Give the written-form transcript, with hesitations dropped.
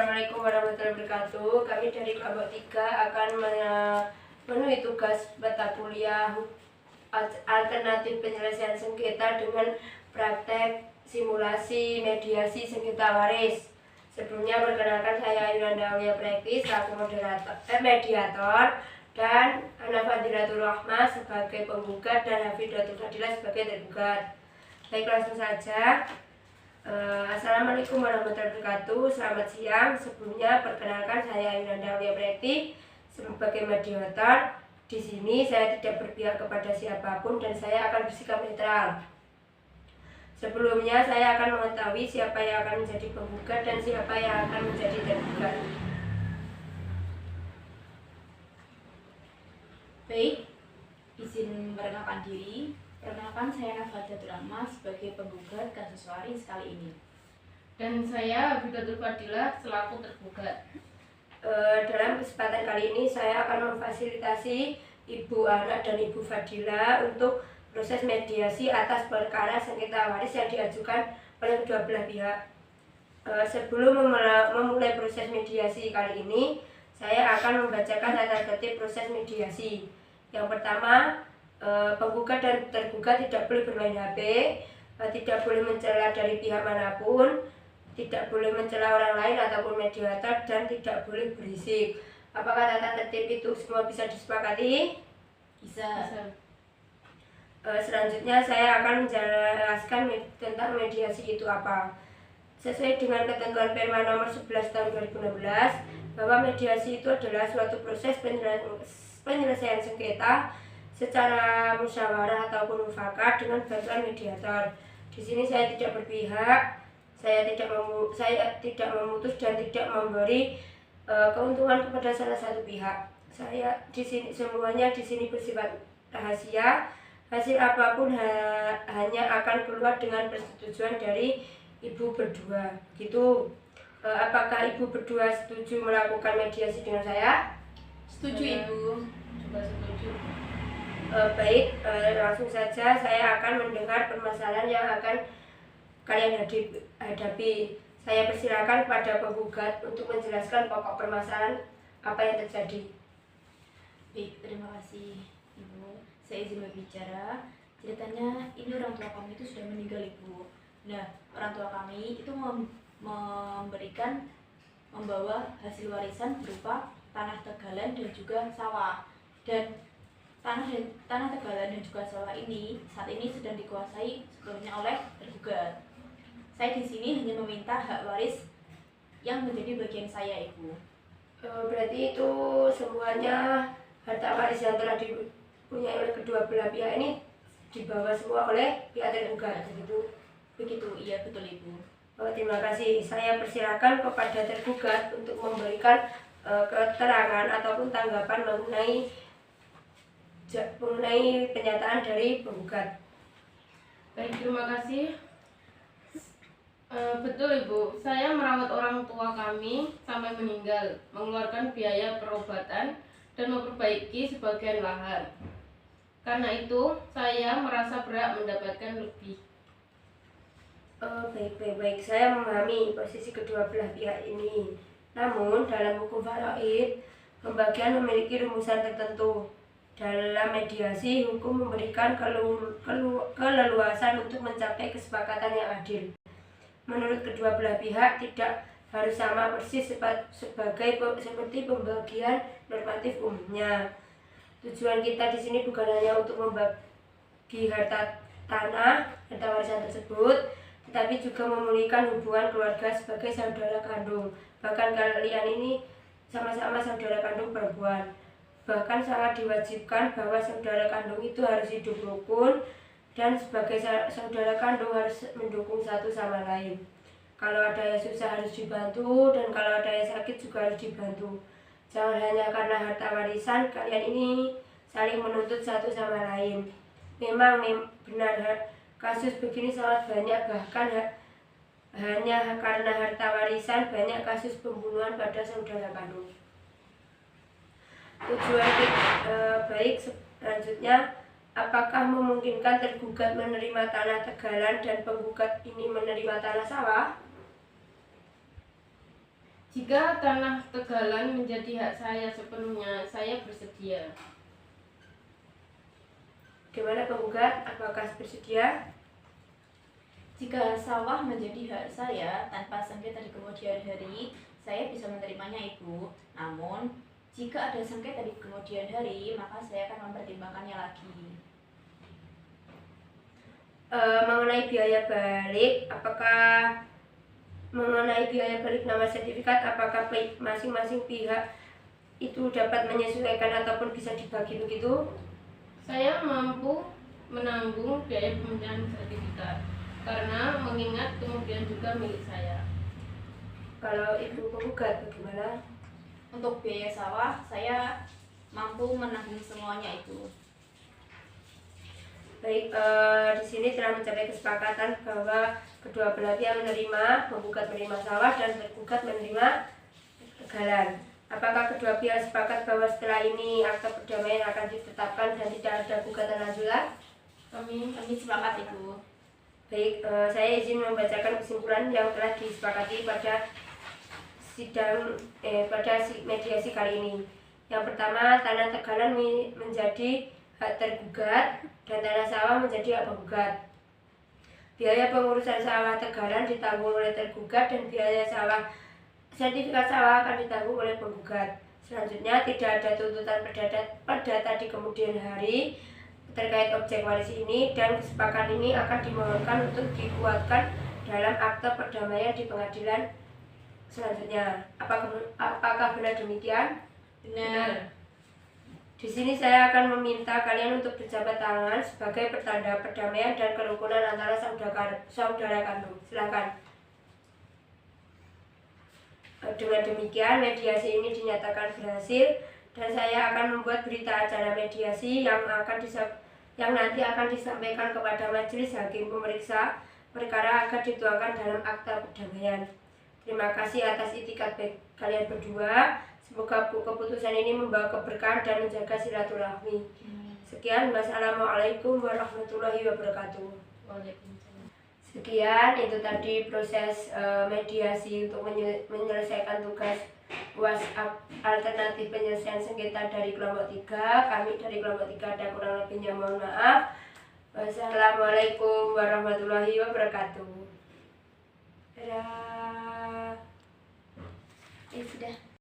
Assalamualaikum warahmatullahi wabarakatuh. Kami dari kelompok 3 akan memenuhi tugas mata kuliah alternatif penyelesaian sengketa dengan praktek simulasi mediasi sengketa waris. Sebelumnya perkenalkan saya Yolanda Aulia Praktis selaku mediator dan Ana Fadilatul Rahmah sebagai penggugat dan Hafidatul Fadilah sebagai tergugat. Baik, langsung saja. Assalamualaikum warahmatullahi wabarakatuh. Selamat siang. Sebelumnya perkenalkan saya Yolanda Aulia Praktis sebagai mediator. Di sini saya tidak berpihak kepada siapapun dan saya akan bersikap netral. Sebelumnya saya akan mengetahui siapa yang akan menjadi penggugat dan siapa yang akan menjadi tergugat. Baik, izin memperkenalkan diri. Perkenalkan, saya Nafadatul Rahmah sebagai penggugat kasus waris kali ini. Dan saya Hafidatul Fadilah selaku tergugat. Dalam kesempatan kali ini saya akan memfasilitasi Ibu Ana dan Ibu Fadilah untuk proses mediasi atas perkara sengketa waris yang diajukan oleh kedua belah pihak. Sebelum memulai proses mediasi kali ini, saya akan membacakan tata tertib proses mediasi. Yang pertama, penggugat dan tergugat tidak boleh bermain HP, tidak boleh mencela dari pihak manapun, tidak boleh mencela orang lain ataupun mediator, dan tidak boleh berisik. Apakah tata tertib itu semua bisa disepakati? Bisa. Selanjutnya saya akan menjelaskan tentang mediasi itu apa. Sesuai dengan ketentuan Perma nomor 11 tahun 2016, bahwa mediasi itu adalah suatu proses penyelesaian sengketa secara musyawarah ataupun mufakat dengan bantuan mediator. Di sini saya tidak berpihak, saya tidak memutus dan tidak memberi keuntungan kepada salah satu pihak. Saya di sini semuanya di sini bersifat rahasia. Hasil apapun hanya akan keluar dengan persetujuan dari ibu berdua. Gitu. Apakah ibu berdua setuju melakukan mediasi dengan saya? Setuju, Ibu. Juga setuju. Baik, langsung saja saya akan mendengar permasalahan yang akan kalian hadapi. Saya persilakan kepada penggugat untuk menjelaskan pokok permasalahan apa yang terjadi. Baik, terima kasih, Ibu. Saya izin berbicara. Ceritanya ini orang tua kami itu sudah meninggal, Ibu. Nah, orang tua kami itu membawa hasil warisan berupa tanah tegalan dan juga sawah. Dan tanah tegalan dan juga sawah ini saat ini sedang dikuasai sepenuhnya oleh tergugat. Saya di sini hanya meminta hak waris yang menjadi bagian saya, Ibu. Berarti itu semuanya harta waris yang telah dipunyai oleh kedua belah pihak ini dibawa semua oleh pihak tergugat, Begitu, iya betul, Ibu. Terima kasih. Saya persilakan kepada tergugat untuk memberikan keterangan ataupun tanggapan mengenai pernyataan dari penggugat. Baik, terima kasih. Betul, Ibu, saya merawat orang tua kami sampai meninggal, mengeluarkan biaya perobatan dan memperbaiki sebagian lahan. Karena itu, saya merasa berhak mendapatkan lebih. Baik. Saya memahami posisi kedua belah pihak ini. Namun, dalam hukum faraid, pembagian memiliki rumusan tertentu. Dalam mediasi, hukum memberikan keleluasan untuk mencapai kesepakatan yang adil. Menurut kedua belah pihak, tidak harus sama persis seperti pembagian normatif umumnya. Tujuan kita di sini bukan hanya untuk membagi harta warisan tersebut, tetapi juga memulihkan hubungan keluarga sebagai saudara kandung. Bahkan kalian ini sama-sama saudara kandung perempuan. Bahkan sangat diwajibkan bahwa saudara kandung itu harus hidup rukun dan sebagai saudara kandung harus mendukung satu sama lain. Kalau ada yang susah harus dibantu dan kalau ada yang sakit juga harus dibantu. Jangan hanya karena harta warisan kalian ini saling menuntut satu sama lain. Memang benar kasus begini sangat banyak, bahkan hanya karena harta warisan banyak kasus pembunuhan pada saudara kandung. Tujuan baik, selanjutnya, apakah memungkinkan tergugat menerima tanah tegalan dan penggugat ini menerima tanah sawah? Jika tanah Tegalan menjadi hak saya sepenuhnya, saya bersedia. Gimana penggugat? Apakah bersedia? Jika sawah menjadi hak saya tanpa sengketa di kemudian hari, saya bisa menerimanya, Ibu. Namun, jika ada sengketa di kemudian hari, maka saya akan mempertimbangkannya lagi. Mengenai biaya balik, nama sertifikat, apakah masing-masing pihak itu dapat menyesuaikan ataupun bisa dibagi begitu? Saya mampu menanggung biaya pemindahan sertifikat karena mengingat kemudian juga milik saya. Kalau ibu penggugat bagaimana? Untuk biaya sawah, saya mampu menanggung semuanya, Ibu. Baik, di sini telah mencapai kesepakatan bahwa kedua belah pihak menerima, penggugat menerima sawah dan tergugat menerima Tegalan. Apakah kedua pihak sepakat bahwa setelah ini akta perdamaian akan ditetapkan dan tidak ada gugatan lanjutan? Kami sepakat, Ibu. Baik, saya izin membacakan kesimpulan yang telah disepakati pada mediasi kali ini. Yang pertama, tanah Tegalan menjadi hak tergugat dan tanah sawah menjadi hak penggugat. Biaya pengurusan sawah Tegalan ditanggung oleh tergugat dan biaya sertifikat sawah akan ditanggung oleh penggugat. Selanjutnya, tidak ada tuntutan perdata di kemudian hari terkait objek waris ini, dan kesepakatan ini akan dimohonkan untuk dikuatkan dalam akta perdamaian di pengadilan selanjutnya. Apakah benar demikian? Benar. Di sini saya akan meminta kalian untuk berjabat tangan sebagai pertanda perdamaian dan kerukunan antara saudara kandung. Silakan. Dengan demikian, mediasi ini dinyatakan berhasil dan saya akan membuat berita acara mediasi yang nanti akan disampaikan kepada majelis hakim pemeriksa perkara agar dituangkan dalam akta perdamaian. Terima kasih atas itikat baik kalian berdua. Semoga keputusan ini membawa keberkahan dan menjaga silaturahmi. Sekian, wassalamualaikum warahmatullahi wabarakatuh. Waalaikumsalam. Sekian, itu tadi proses mediasi untuk menyelesaikan tugas WhatsApp alternatif penyelesaian sengketa dari kelompok 3. Kami dari kelompok 3 ada kurang lebihnya, mohon maaf. Wassalamualaikum warahmatullahi wabarakatuh. Dadah. Sudah.